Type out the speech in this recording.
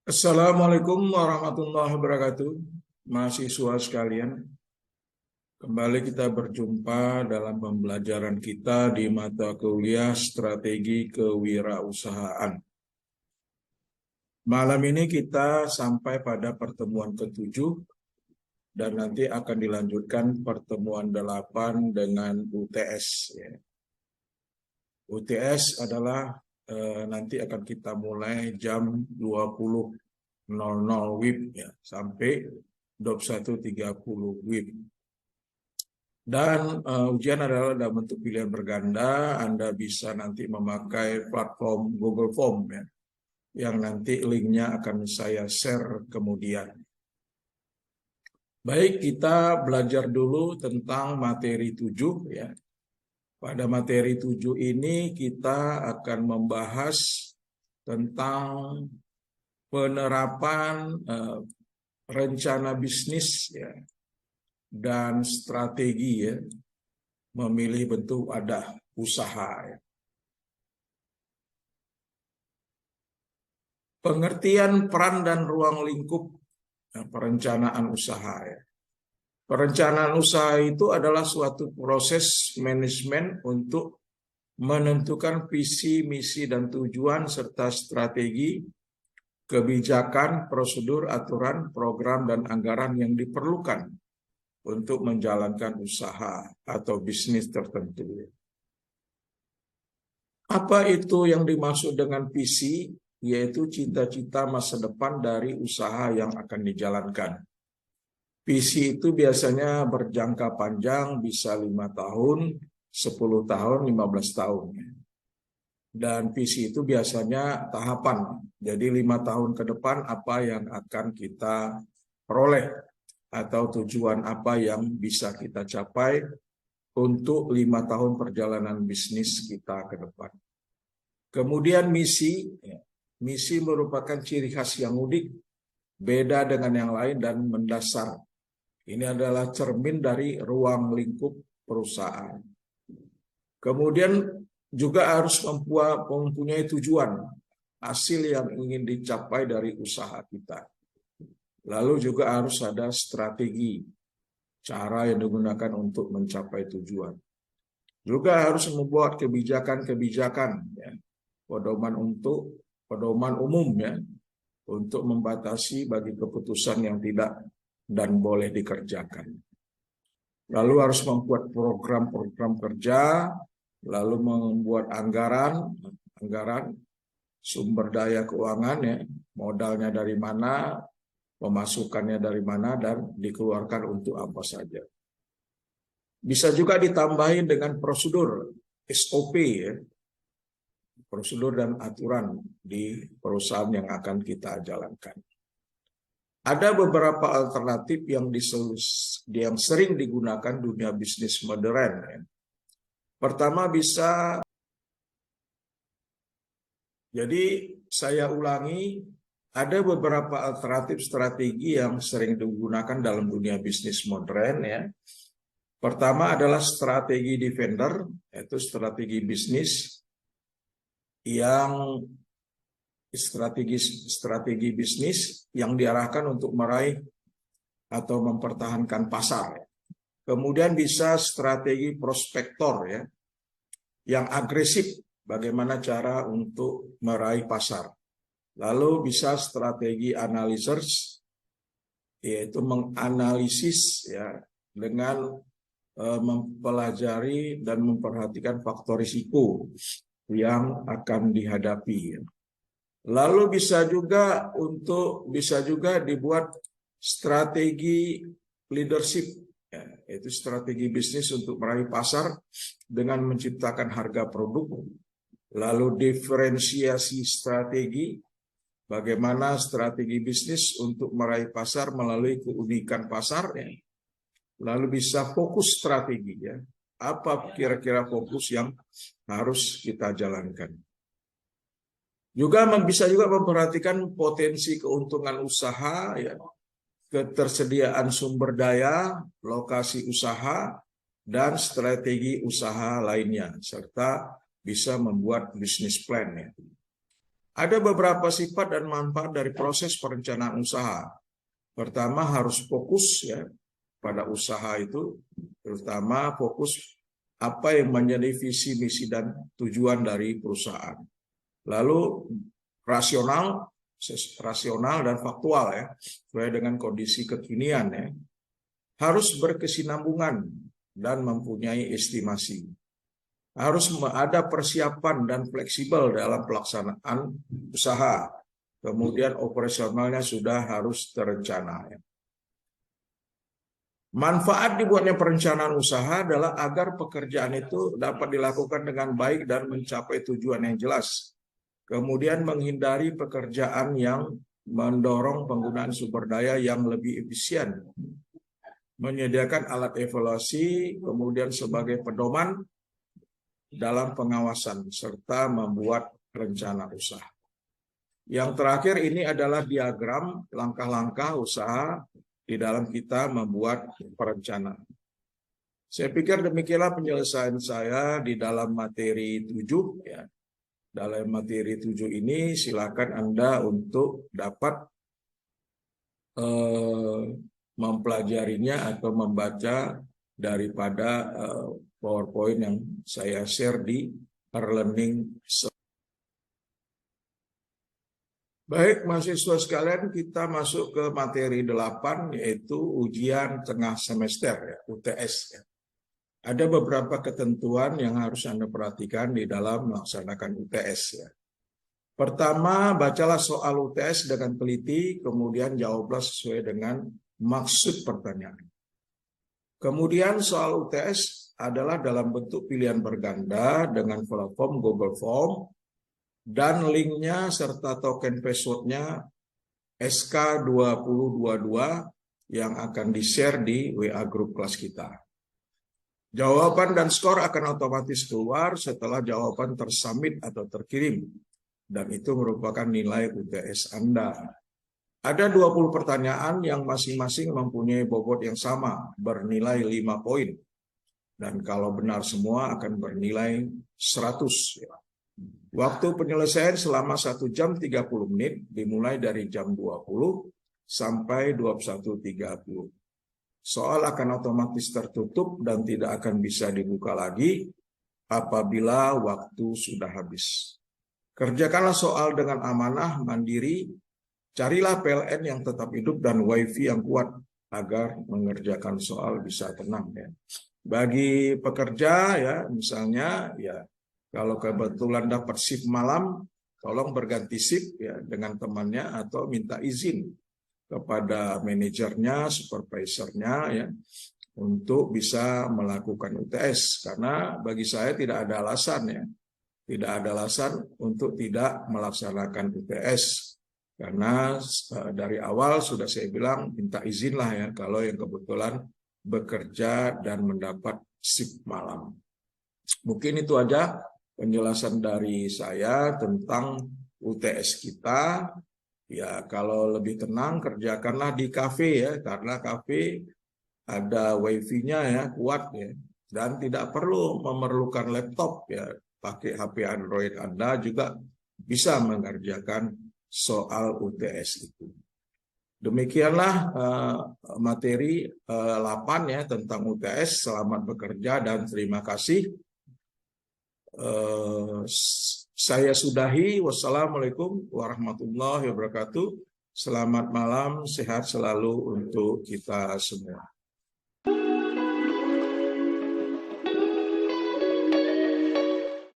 Assalamualaikum warahmatullahi wabarakatuh, mahasiswa sekalian. Kembali kita berjumpa dalam pembelajaran kita di mata kuliah Strategi Kewirausahaan. Malam ini kita sampai pada pertemuan ke-7 dan nanti akan dilanjutkan pertemuan 8 dengan UTS. UTS adalah nanti akan kita mulai jam 20.00 WIB ya, sampai 21.30 WIB. Dan ujian adalah dalam bentuk pilihan berganda. Anda bisa nanti memakai platform Google Form ya, yang nanti linknya akan saya share kemudian. Baik, kita belajar dulu tentang materi 7 ya. Pada materi 7 ini kita akan membahas tentang penerapan rencana bisnis ya, dan strategi ya, memilih bentuk wadah usaha ya. Pengertian peran dan ruang lingkup perencanaan usaha ya. Perencanaan usaha itu adalah suatu proses manajemen untuk menentukan visi, misi, dan tujuan serta strategi, kebijakan, prosedur, aturan, program, dan anggaran yang diperlukan untuk menjalankan usaha atau bisnis tertentu. Apa itu yang dimaksud dengan visi? Yaitu cita-cita masa depan dari usaha yang akan dijalankan. Visi itu biasanya berjangka panjang, bisa 5 tahun, 10 tahun, 15 tahun. Dan visi itu biasanya tahapan. Jadi 5 tahun ke depan apa yang akan kita peroleh atau tujuan apa yang bisa kita capai untuk 5 tahun perjalanan bisnis kita ke depan. Kemudian misi. Misi merupakan ciri khas yang unik, beda dengan yang lain dan mendasar. Ini adalah cermin dari ruang lingkup perusahaan. Kemudian juga harus mempunyai tujuan, hasil yang ingin dicapai dari usaha kita. Lalu juga harus ada strategi, cara yang digunakan untuk mencapai tujuan. Juga harus membuat kebijakan-kebijakan, ya, pedoman umum ya, untuk membatasi bagi keputusan yang tidak dan boleh dikerjakan. Lalu harus membuat program-program kerja, lalu membuat anggaran, sumber daya keuangan ya, modalnya dari mana, pemasukannya dari mana, dan dikeluarkan untuk apa saja. Bisa juga ditambahin dengan prosedur SOP ya, prosedur dan aturan di perusahaan yang akan kita jalankan. Ada beberapa alternatif yang sering digunakan dunia bisnis modern. Ya. Pertama jadi saya ulangi, ada beberapa alternatif strategi yang sering digunakan dalam dunia bisnis modern ya. Pertama adalah strategi defender, yaitu strategi bisnis yang strategi bisnis yang diarahkan untuk meraih atau mempertahankan pasar. Kemudian bisa strategi prospektor ya, yang agresif, bagaimana cara untuk meraih pasar. Lalu bisa strategi analyzers, yaitu menganalisis ya, dengan mempelajari dan memperhatikan faktor risiko yang akan dihadapi. Lalu bisa juga dibuat strategi leadership, yaitu strategi bisnis untuk meraih pasar dengan menciptakan harga produk. Lalu diferensiasi strategi, bagaimana strategi bisnis untuk meraih pasar melalui keunikan pasar. Lalu bisa fokus strategi ya. Apa kira-kira fokus yang harus kita jalankan. Bisa juga memperhatikan potensi keuntungan usaha, ya, ketersediaan sumber daya, lokasi usaha, dan strategi usaha lainnya, serta bisa membuat bisnis plan. Ya. Ada beberapa sifat dan manfaat dari proses perencanaan usaha. Pertama, harus fokus ya pada usaha itu, terutama fokus apa yang menjadi visi, misi, dan tujuan dari perusahaan. Lalu rasional dan faktual ya, sesuai dengan kondisi kekinian ya. Harus berkesinambungan dan mempunyai estimasi. Harus ada persiapan dan fleksibel dalam pelaksanaan usaha. Kemudian operasionalnya sudah harus terencana. Manfaat dibuatnya perencanaan usaha adalah agar pekerjaan itu dapat dilakukan dengan baik dan mencapai tujuan yang jelas. Kemudian menghindari pekerjaan yang mendorong penggunaan sumber daya yang lebih efisien. Menyediakan alat evaluasi, kemudian sebagai pedoman dalam pengawasan, serta membuat rencana usaha. Yang terakhir ini adalah diagram langkah-langkah usaha di dalam kita membuat perencanaan. Saya pikir demikianlah penyelesaian saya di dalam materi 7. Ya. Dalam materi 7 ini silakan Anda untuk dapat mempelajarinya atau membaca daripada PowerPoint yang saya share di e-learning. Baik, mahasiswa sekalian, kita masuk ke materi 8, yaitu ujian tengah semester, ya, UTS. Ya. Ada beberapa ketentuan yang harus Anda perhatikan di dalam melaksanakan UTS. Ya. Pertama, bacalah soal UTS dengan teliti, kemudian jawablah sesuai dengan maksud pertanyaan. Kemudian soal UTS adalah dalam bentuk pilihan berganda dengan platform Google Form dan linknya serta token passwordnya SK2022 yang akan di-share di WA grup kelas kita. Jawaban dan skor akan otomatis keluar setelah jawaban tersubmit atau terkirim, dan itu merupakan nilai UTS Anda. Ada 20 pertanyaan yang masing-masing mempunyai bobot yang sama, bernilai 5 poin. Dan kalau benar semua akan bernilai 100. Waktu penyelesaian selama 1 jam 30 menit, dimulai dari jam 20 sampai 21.30. Soal akan otomatis tertutup dan tidak akan bisa dibuka lagi apabila waktu sudah habis. Kerjakanlah soal dengan amanah, mandiri. Carilah PLN yang tetap hidup dan WiFi yang kuat agar mengerjakan soal bisa tenang. Ya. Bagi pekerja, ya misalnya, ya kalau kebetulan dapat shift malam, tolong berganti shift ya dengan temannya atau minta izin kepada manajernya, supervisornya, ya untuk bisa melakukan UTS. Karena bagi saya tidak ada alasan ya, tidak ada alasan untuk tidak melaksanakan UTS. Karena dari awal sudah saya bilang minta izin lah ya kalau yang kebetulan bekerja dan mendapat shift malam. Mungkin itu aja penjelasan dari saya tentang UTS kita. Ya kalau lebih tenang kerjakanlah di kafe ya, karena kafe ada wifi-nya ya kuat ya, dan tidak perlu memerlukan laptop ya, pakai HP Android Anda juga bisa mengerjakan soal UTS itu. Demikianlah materi 8 ya tentang UTS. Selamat bekerja dan terima kasih. Saya sudahi. Wassalamualaikum warahmatullahi wabarakatuh. Selamat malam, sehat selalu untuk kita semua.